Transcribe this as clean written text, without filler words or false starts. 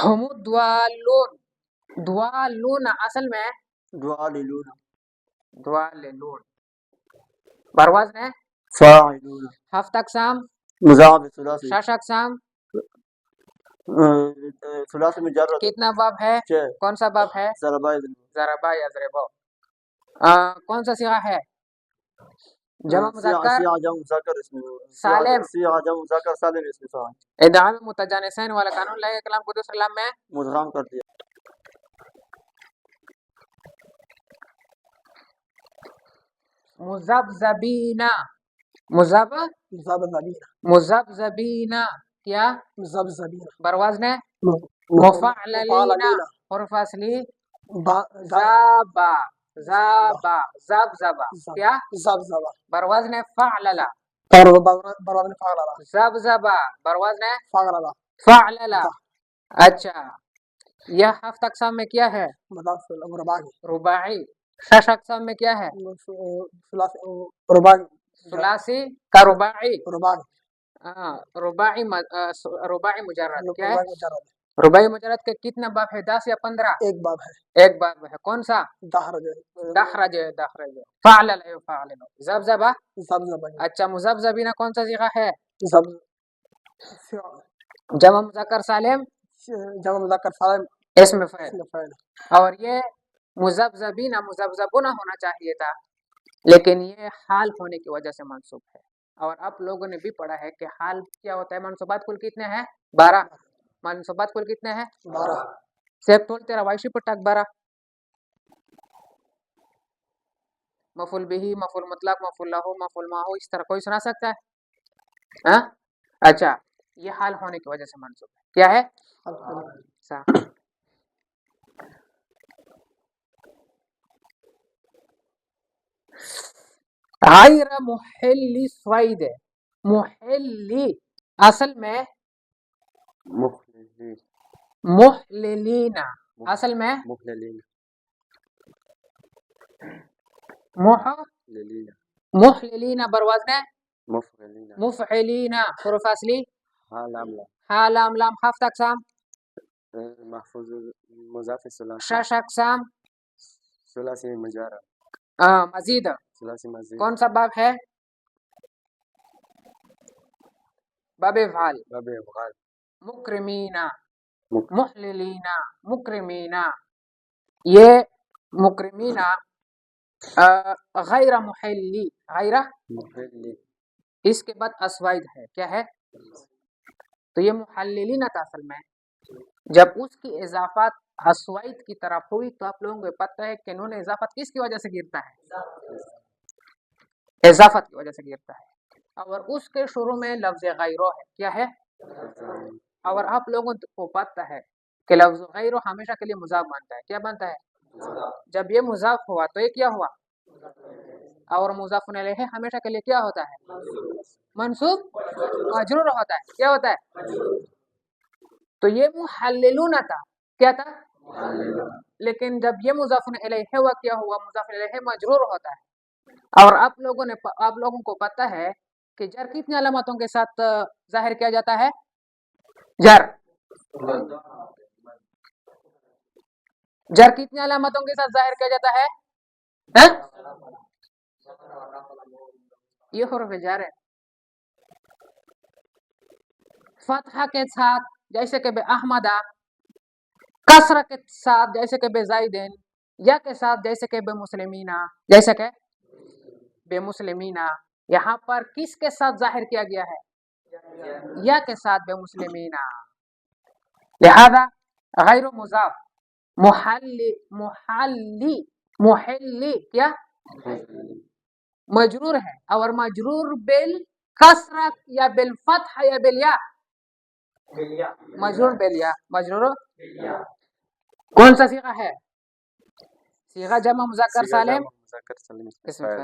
ہم الضالون، دوالون اصل میں دواللون، دواللون، بروزن ہے فاعلون، ہفت اقسام، مضاف ثلاثی، شش اقسام، ثلاثی مجرد، کتنا باب ہے؟ چھ، کون سا باب ہے؟ ضربہ یضرب، ضربہ یضرب۔ کون سا صیغہ ہے؟ جمع مذکر سیغہ جمع مذکر اسم سالم، سیغہ جمع مذکر سالم اسم فاعل، ادغام متجانسین والا قانون لگے کلام قدس سلام میں مدغام کر دیا۔ مذبذبین، مذبذبین، مذبذبین کیا؟ مذبذبین، بروزن ہے مفعلین، مفعلین، حرف اصلی زابا زبزبا کیا؟ زبزبہ، بروزن ہے فعللا، بروزن فعللا، زبزبا بروزن ہے فعللا، فعللا۔ اچھا یہ ہفت اقسام میں کیا ہے؟ مضاف رباعی، رباعی۔ شش اقسام میں کیا ہے؟ رباعی، ثلاثی کا رباعی، رباعی، رباعی رباعی مجرد کیا ہے؟ رباعی مجرد، رباعی مجرد کے کتنا باب ہے؟ 10 یا 15؟ ایک باب ہے، ایک باب ہے، کون سا؟ دحرج، دحرج، دحرج، فعلل فعلل، زبزبہ، زبزبہ، اچھا مذبذبین کون سا صیغہ ہے؟ زب، جمع مذکر سالم جمع مذکر سالم اسم فعل، اسم فاعل، اور یہ مذبذبین مذبذبون ہونا چاہیے تھا لیکن یہ حال ہونے کی وجہ سے منصوب ہے۔ اور آپ لوگوں نے بھی پڑھا ہے کہ حال کیا ہوتا ہے؟ منصوبات کل کتنے ہیں؟ 12۔ منصوبات کل کتنے ہیں؟ 12۔ سیب تول تیرا وائشی پٹک 12، مفعول بہی، مفعول مطلق، مفعول لہو، مفعول ماہو، اس طرح کوئی سنا سکتا ہے؟ ہاں اچھا یہ حال ہونے کی وجہ سے منصوب ہے، کیا ہے؟ غیر محلی صید، محلی اصل میں محللین، اصل میں محللین، بروزن مفعلین، حروف اصلی ہا لام لام، ہفت اقسام، محفوظ مضاف ثلاثی، شش اقسام، ثلاثی مجرد، مزید ثلاثی مزید، کون سا باب ہے؟ باب افعال، باب افعال، مکرمین، محللین، مکرمین، یہ مکرمین غیر محلی، غیر محلی، اس کے بعد اسوائد ہے، کیا ہے؟ تو یہ محللین تھا اصل میں، جب اس کی اضافات اسوائد کی طرف ہوئی تو آپ لوگوں کو پتہ ہے کہ انہوں نے اضافت کس کی وجہ سے گرتا ہے؟ اضافت کی وجہ سے گرتا ہے، اور اس کے شروع میں لفظ غیرو ہے، کیا ہے؟ اور آپ لوگوں کو پتہ ہے کہ لفظ غیرو ہمیشہ کے لیے مضاف بنتا ہے، کیا بنتا ہے؟ جب یہ مضاف ہوا تو یہ کیا ہوا؟ اور مضاف الیہ ہمیشہ کے لیے کیا ہوتا ہے؟ منصوب مجرور ہوتا ہے، کیا ہوتا ہے؟ تو یہ محللون تھا، کیا تھا؟ لیکن جب یہ مضاف الیہ ہوا کیا ہوا؟ مضاف الیہ مجرور ہوتا ہے، اور آپ لوگوں کو پتہ ہے کہ جر کتنی علامتوں کے ساتھ ظاہر کیا جاتا ہے؟ جر کتنی علامتوں کے ساتھ ظاہر کیا جاتا ہے؟ یہ حرف جر ہے، فتحہ کے ساتھ جیسے کہ بے احمدہ، کسرہ کے ساتھ جیسے کہ بے زائدین، یا کے ساتھ جیسے کہ بے مسلمینہ، جیسے کہ بے مسلمینہ۔ یہاں پر کس کے ساتھ ظاہر کیا گیا ہے؟ یا کے ساتھ، بے مسلمینہ، لہذا غیر مضاف محلی کیا مجرور ہے، اور مجرور بالکسرہ یا بالفتح یا بالیا؟ مجرور بالیا، مجرور کون سا صیغہ ہے؟ صیغہ جمع مذکر سالم اسم فاعل۔